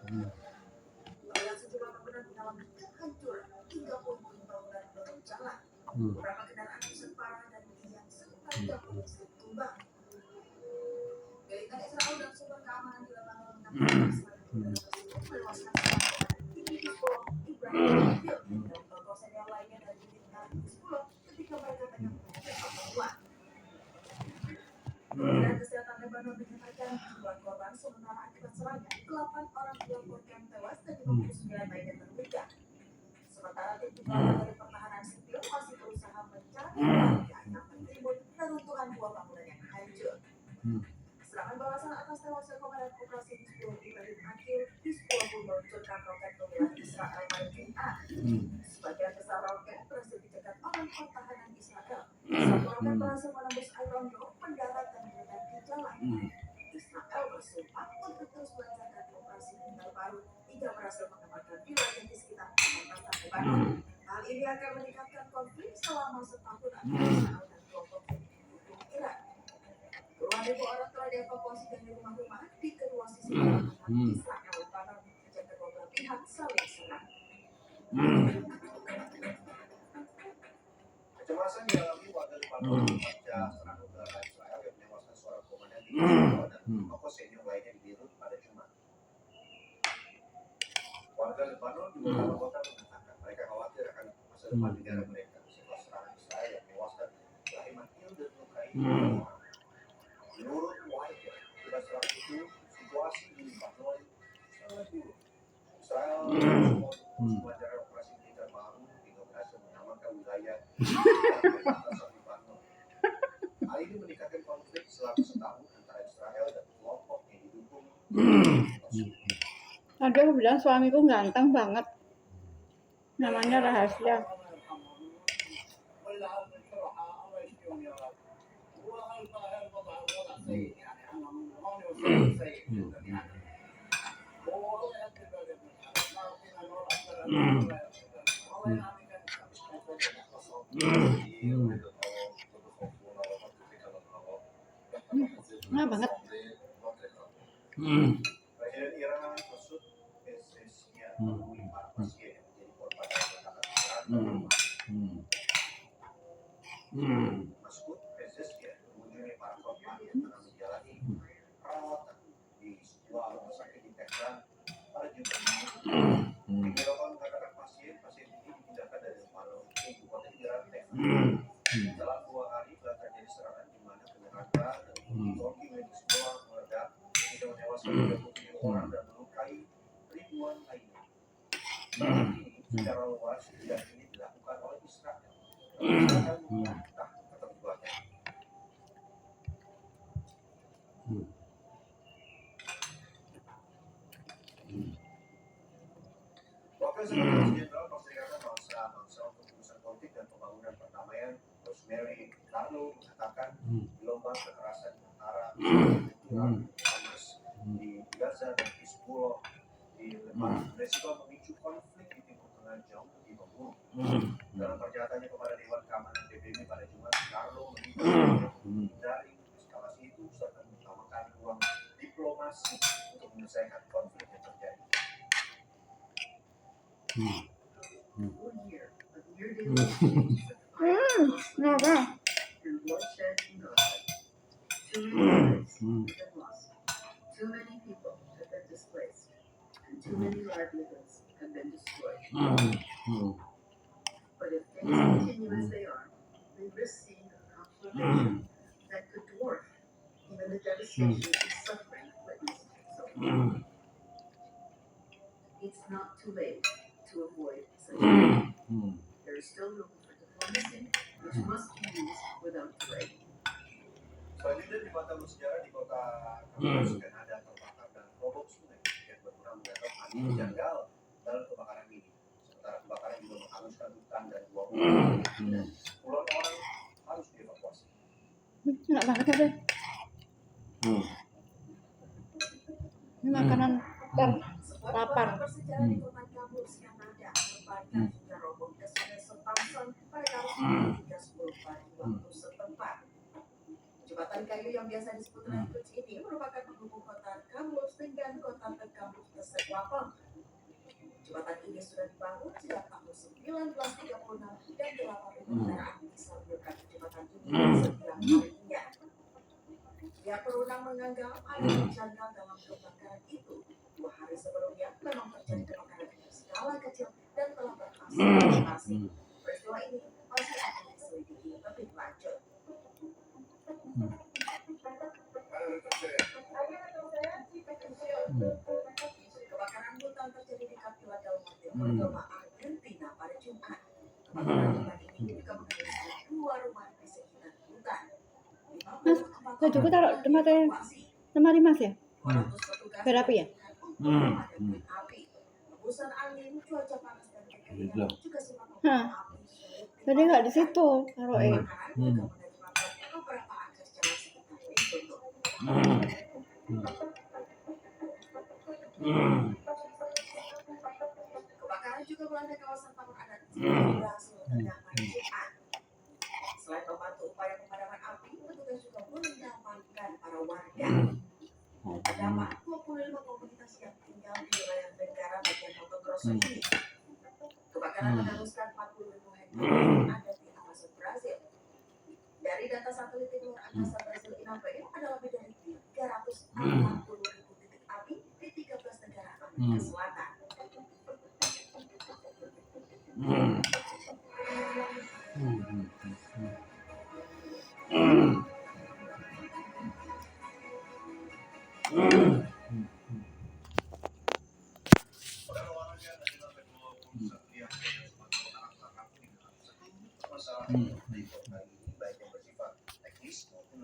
Melihat sejumlah bangunan mengalami kehancuran hingga puing-puing bangunan menutup jalan. Beberapa kendaraan rusak parah dan tiang sepanjang listrik tumbang. Militer Israel dan sumber keamanan di Lebanon mengatakan serangan tersebut menewaskan seorang tinggi di Hizbullah Ibrahim Khalil dan tokoh senior lainnya dari unit Hizbullah ketika mereka tengah mengecek pertemuan. Kementerian Kesehatan Lebanon menyatakan jumlah korban sementara akibat serangan 8 orang dilaporkan tewas dan 59 lainnya terluka. Sementara tim penyelam dari pertahanan sipil masih berusaha mencari warga yang tertimbun reruntuhan dua bangunan yang hancur. Serangan balasan atas tewasnya komandan operasi Hizbullah Ibrahim Khalil Hizbullah pun meluncurkan roket pembelaan Israel pada Jumat. Sebagian besar roket berhasil dicegat oleh pertahanan Israel. Satu roket berhasil menembus Iron Dome, mendarat dan meledak di jalan. Israel bersumpah untuk terus melancarkan operasi militer baru hingga berhasil mengamankan wilayah di sekitar perbatasan Lebanon. Hal ini akan meningkatkan konflik selama setahun antara Israel dan kelompok yang mendukung Iran. Puluhan ribu orang telah dievakuasi dari rumah-rumah di kedua sisi perbatasan Israel Lebanon sejak kedua belah pihak saling serang. Kecemasan dialami warga Lebanon pasca serangan udara Israel yang menewaskan seorang komandan di Hizbullah dan tokoh senior lainnya di Beirut pada Jumat. Warga Lebanon di beberapa kota mengatakan mereka khawatir akan masa depan negara mereka setelah serangan Israel yang menewaskan Ibrahim Khalil dan melukai orang. Menurut White, pada saat itu situasi di Lebanon sangat buruk. Israel mengeluarkan operasi militer baru hingga berhasil mengamankan wilayah perbatasan Lebanon. Hal ini meningkatkan konflik selama setahun antara Israel dan kelompok yang didukung. Tadi aku bilang suamiku ganteng banget. Namanya Rahasia. Nah banget. Presiden Iran Masoud Pezeshkian menemui para pasien yang menjadi korban kecelakaan Masoud Pezeshkian mengunjungi para korban yang tengah menjalani perawatan di sebuah rumah sakit di Tehran pada Jumat. Iran mengatakan pasien ini dipindahkan dari Lebanon ke ibu kota Iran, Tehran. Setelah 2 hari telah terjadi serangan di mana penyerangka dan zombie medis meledak hingga menewaskan 37 orang dan melukai ribuan lainnya. Ini secara luas dan ini dilakukan oleh Israel. Israel membantah keterlibatan. Wakil Sekretaris Jenderal Perserikatan Bangsa untuk Urusan Politik dan Pembangunan Perdamaian, Rosemary Carlo, mengatakan gelombang kekerasan antara Iran, Hamas di Gaza dan Hizbullah di Lebanon beresiko memicu konflik di Timur Tengah jauh lebih memburuk. Dalam pernyataannya kepada Dewan Keamanan PBB pada Jumat, Carlo meminta dari eskalasi itu serta mengutamakan ruang diplomasi untuk menyelesaikan konflik yang terjadi. Too many people have been displaced, and too many livelihoods have been destroyed. But if things continue as they are, we risk seeing a conflagration that could dwarf even the devastation and suffering witnessed so far. It's not too late to avoid such a thing. There is still room for diplomacy, which must be used without delay. Selanjutnya di Batam Sejarah di kota Kampus Kanada terbakar dan roboh sungai yang berkurang menganggap adanya janggal dalam kebakaran ini. Sementara kebakaran juga menghanguskan hutan dan 20 puluhan orang harus dievakuasi. Enak banget ya, Be. Ini makanan lapar. Bersejarah di kota Kampus Kanada terbakar hingga roboh ke sungai Southampton pada Kamis 3:10 pagi waktu setempat. Jembatan kayu yang biasa disebut Redbridge ini merupakan penghubung kota Kamloops dengan kota terkamloops tersebut. Wapong. Jembatan ini sudah dibangun sejak tahun 1936 dan 8.000 kendaraan disalurkan ke jembatan ini setiap harinya. Pihak berwenang menganggap ada kejanggalan dalam kebakaran itu. 2 hari sebelumnya memang terjadi kebakaran berskala kecil dan telah berhasil diatasi. Peristiwa ini masih akan diselidiki lebih lanjut. Kebakaran hutan terjadi di Capilla del Monte, Córdoba, Argentina pada Jumat. Kebakaran hutan ini juga menghabiskan 2 rumah di sekitar hutan. Mas, bajuku taruh tempatnya lemari mas ya? Berapi ya? Hembusan angin, cuaca panas dan Gitu. kekeringan juga sebabkan Hah. api sulit Tadi nggak di situ taruhnya. kebakaran juga menyebabkan beberapa akses jalan sekitar ditutup. Kebakaran juga melanda kawasan taman adat Cibubur, Solo Tengah pada Jumat. Selain membantu upaya pemadaman api, petugas juga mengamankan para warga. Terdapat 25 komunitas yang tinggal di wilayah negara bagian Mato Grosso ini. Kebakaran menghanguskan 40.000 hektar yang ada di Amazon Brazil. Dari data satelit tim luar angkasa Brazil INAPE, ada lebih dari 340.000 titik api di 13 negara Amerika Selatan.